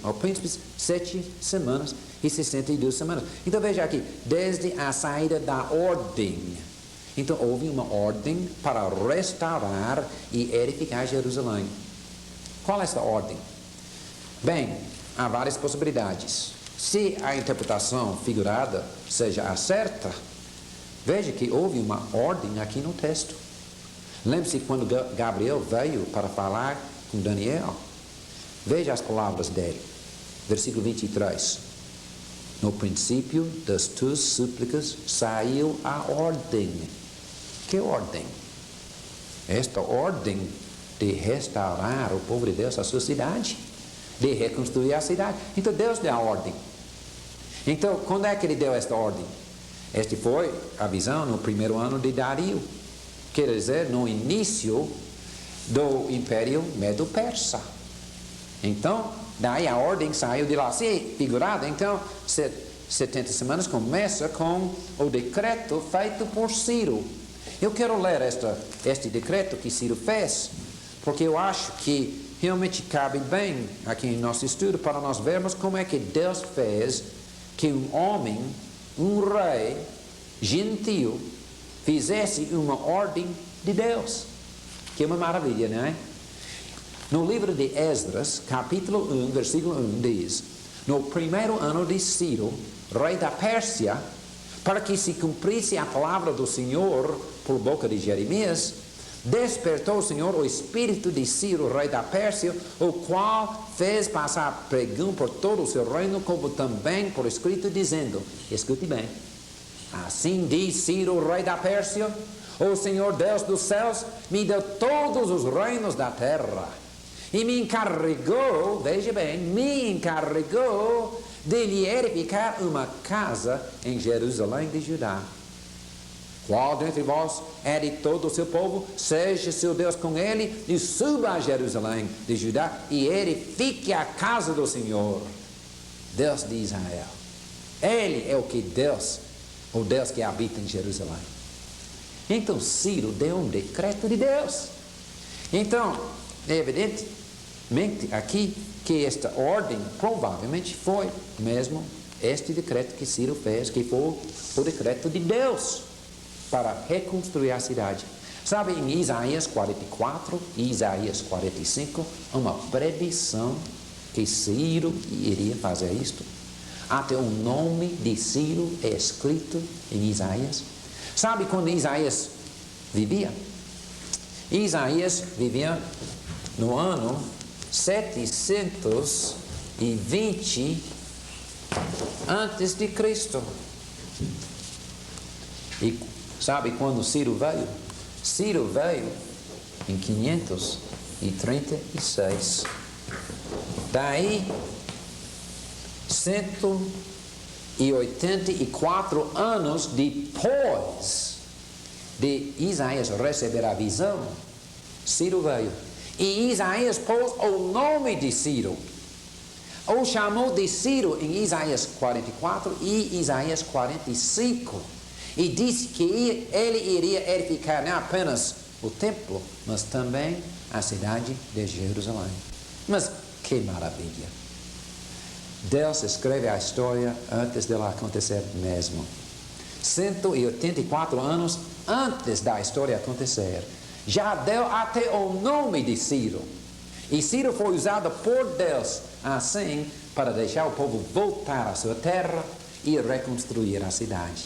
ao príncipe 7 semanas e 62 semanas. Então veja aqui, desde a saída da ordem. Então houve uma ordem para restaurar e edificar Jerusalém. Qual é essa ordem? Bem, há várias possibilidades. Se a interpretação figurada seja a certa, veja que houve uma ordem aqui no texto. Lembre-se quando Gabriel veio para falar com Daniel. Veja as palavras dele. Versículo 23. No princípio das tuas súplicas saiu a ordem. Que ordem? Esta ordem de restaurar o povo de Deus a sua cidade, de reconstruir a cidade. Então Deus deu a ordem. Então, quando é que ele deu esta ordem? Esta foi a visão no primeiro ano de Dario. Quer dizer, no início do Império Medo-Persa. Então, daí a ordem saiu de lá. Se figurada, então, 70 semanas começa com o decreto feito por Ciro. Eu quero ler este decreto que Ciro fez, porque eu acho que realmente cabe bem aqui em nosso estudo para nós vermos como é que Deus fez que um homem, um rei gentil, fizesse uma ordem de Deus. Que é uma maravilha, não é? No livro de Esdras, capítulo 1, versículo 1, diz: no primeiro ano de Ciro, rei da Pérsia, para que se cumprisse a palavra do Senhor por boca de Jeremias, despertou o Senhor o espírito de Ciro, rei da Pérsia, o qual fez passar pregão por todo o seu reino, como também por escrito, dizendo, escute bem, assim diz Ciro, rei da Pérsia, o Senhor Deus dos céus me deu todos os reinos da terra, e me encarregou, veja bem, me encarregou de lhe edificar uma casa em Jerusalém de Judá. Qual dentre vós é de todo o seu povo, seja seu Deus com ele, e suba a Jerusalém de Judá, e edifique a casa do Senhor, Deus de Israel. Ele é o Deus que habita em Jerusalém. Então Ciro deu um decreto de Deus. Então, é evidentemente aqui que esta ordem provavelmente foi mesmo este decreto que Ciro fez, que foi o decreto de Deus para reconstruir a cidade. Sabe, em Isaías 44 e Isaías 45, uma predição que Ciro iria fazer isto. Até o nome de Ciro é escrito em Isaías. Sabe quando Isaías vivia? Isaías vivia no ano 720 antes de Cristo. E sabe quando Ciro veio? Ciro veio em 536. Daí, 184 anos depois de Isaías receber a visão, Ciro veio. E Isaías pôs o nome de Ciro. O chamou de Ciro em Isaías 44 e Isaías 45. E disse que ele iria edificar não apenas o templo, mas também a cidade de Jerusalém. Mas que maravilha! Deus escreve a história antes dela acontecer mesmo. 184 anos antes da história acontecer, já deu até o nome de Ciro. E Ciro foi usado por Deus assim para deixar o povo voltar à sua terra e reconstruir a cidade.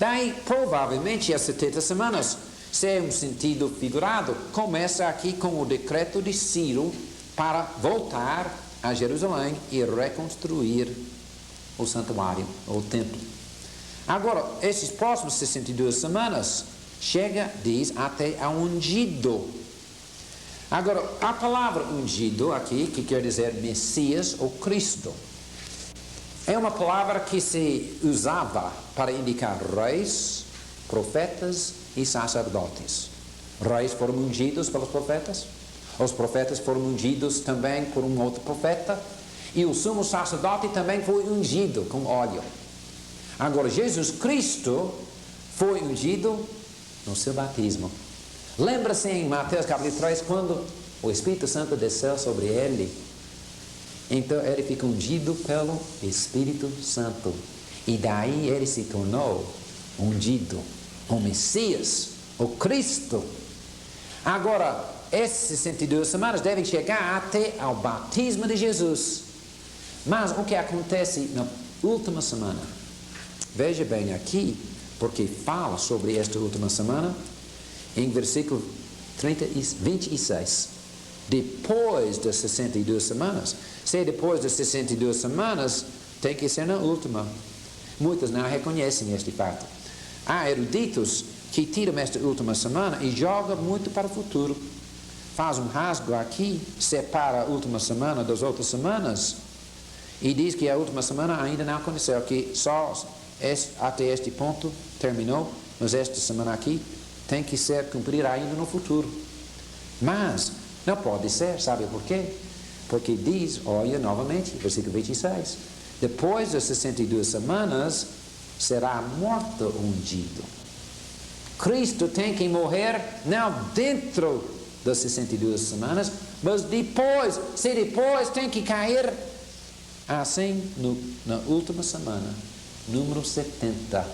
Daí, provavelmente, as 70 semanas, se é um sentido figurado, começa aqui com o decreto de Ciro para voltar a Jerusalém e reconstruir o santuário, o templo. Agora, esses próximos 62 semanas, chega, diz, até a ungido. Agora, a palavra ungido aqui, que quer dizer Messias ou Cristo, é uma palavra que se usava para indicar reis, profetas e sacerdotes. Reis foram ungidos pelos profetas, os profetas foram ungidos também por um outro profeta, e o sumo sacerdote também foi ungido com óleo. Agora, Jesus Cristo foi ungido no seu batismo. Lembra-se em Mateus capítulo 3, quando o Espírito Santo desceu sobre ele, Então ele fica ungido pelo Espírito Santo. E daí ele se tornou ungido, o Messias, o Cristo. Agora, essas 62 semanas devem chegar até ao batismo de Jesus. Mas o que acontece na última semana? Veja bem aqui, porque fala sobre esta última semana, em versículo 26. Depois das 62 semanas, se depois das 62 semanas, tem que ser na última. Muitos não reconhecem este fato. Há eruditos que tiram esta última semana e jogam muito para o futuro. Faz um rasgo aqui, separa a última semana das outras semanas e diz que a última semana ainda não aconteceu, que só até este ponto terminou, mas esta semana aqui tem que ser cumprida ainda no futuro. Mas não pode ser, sabe por quê? Porque diz, olha novamente, versículo 26, depois das 62 semanas será morto ungido. Cristo tem que morrer não dentro das 62 semanas, mas depois, se depois tem que cair assim na última semana, número 70.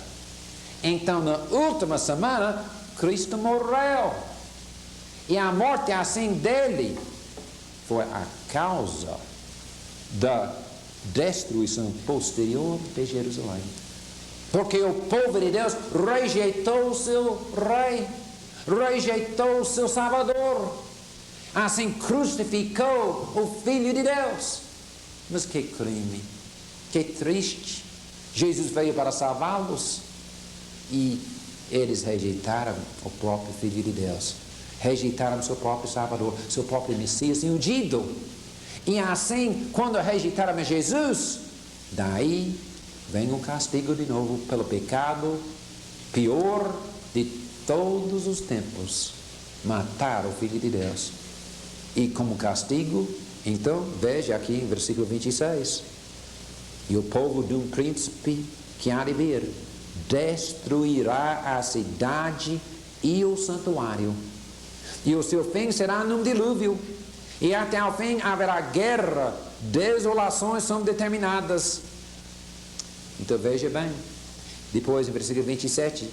Então na última semana Cristo morreu. E a morte assim dele foi a causa da destruição posterior de Jerusalém. Porque o povo de Deus rejeitou o seu rei, rejeitou o seu Salvador. Assim crucificou o Filho de Deus. Mas que crime, que triste. Jesus veio para salvá-los e eles rejeitaram o próprio Filho de Deus. Rejeitaram seu próprio Salvador, seu próprio Messias ungido. E assim, quando rejeitaram Jesus, daí vem o castigo de novo pelo pecado pior de todos os tempos, matar o Filho de Deus. E como castigo, então, veja aqui em versículo 26, e o povo de um príncipe que há de vir destruirá a cidade e o santuário, e o seu fim será num dilúvio, e até ao fim haverá guerra, desolações são determinadas. Então veja bem, depois em versículo 27,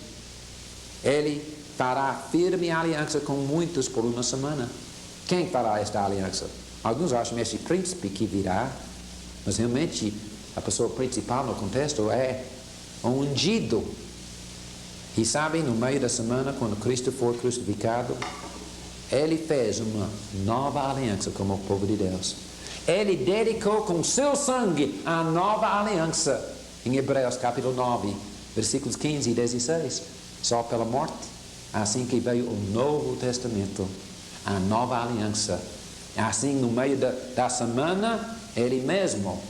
ele fará firme aliança com muitos por uma semana. Quem fará esta aliança? Alguns acham este príncipe que virá, mas realmente a pessoa principal no contexto é o ungido. E sabem, no meio da semana, quando Cristo for crucificado, ele fez uma nova aliança com o povo de Deus. Ele dedicou com seu sangue a nova aliança. Em Hebreus capítulo 9, versículos 15 e 16. Só pela morte, assim que veio o Novo Testamento, a nova aliança. Assim, no meio da semana, ele mesmo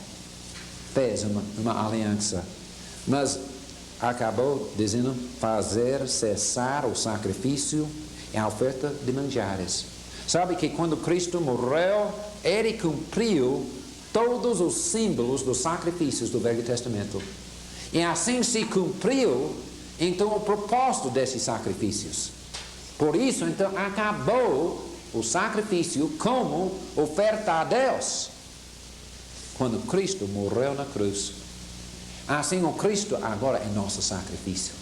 fez uma aliança. Mas acabou dizendo fazer cessar o sacrifício e a oferta de manjares. Sabe que quando Cristo morreu, ele cumpriu todos os símbolos dos sacrifícios do Velho Testamento. E assim se cumpriu, então, o propósito desses sacrifícios. Por isso, então, acabou o sacrifício como oferta a Deus, quando Cristo morreu na cruz. Assim, o Cristo agora é nosso sacrifício.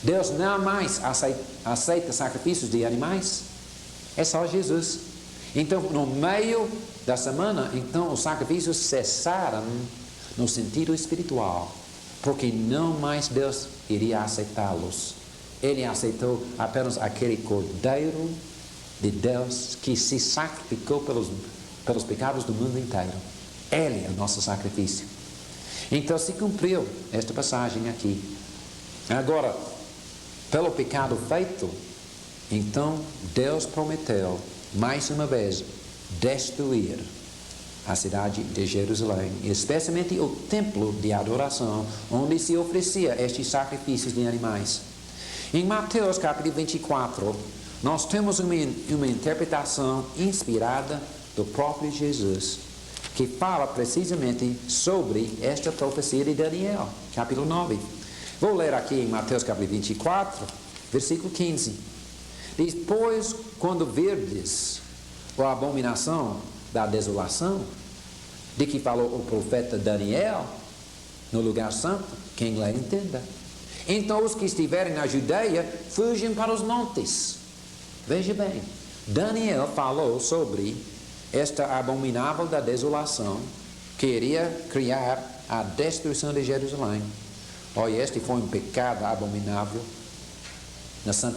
Deus não mais aceita sacrifícios de animais, é só Jesus. Então, no meio da semana, então, os sacrifícios cessaram no sentido espiritual, porque não mais Deus iria aceitá-los. Ele aceitou apenas aquele Cordeiro de Deus que se sacrificou pelos pecados do mundo inteiro. Ele é o nosso sacrifício. Então se cumpriu esta passagem aqui. Agora, pelo pecado feito, então Deus prometeu mais uma vez destruir a cidade de Jerusalém, especialmente o templo de adoração, onde se oferecia estes sacrifícios de animais. Em Mateus capítulo 24, nós temos uma interpretação inspirada do próprio Jesus, que fala precisamente sobre esta profecia de Daniel, capítulo 9. Vou ler aqui em Mateus capítulo 24, versículo 15. Diz: pois quando virdes a abominação da desolação, de que falou o profeta Daniel, no lugar santo, quem lê entenda. Então os que estiverem na Judeia, fugem para os montes. Veja bem, Daniel falou sobre esta abominável da desolação, que iria criar a destruição de Jerusalém. Olha, este foi um pecado abominável na Santa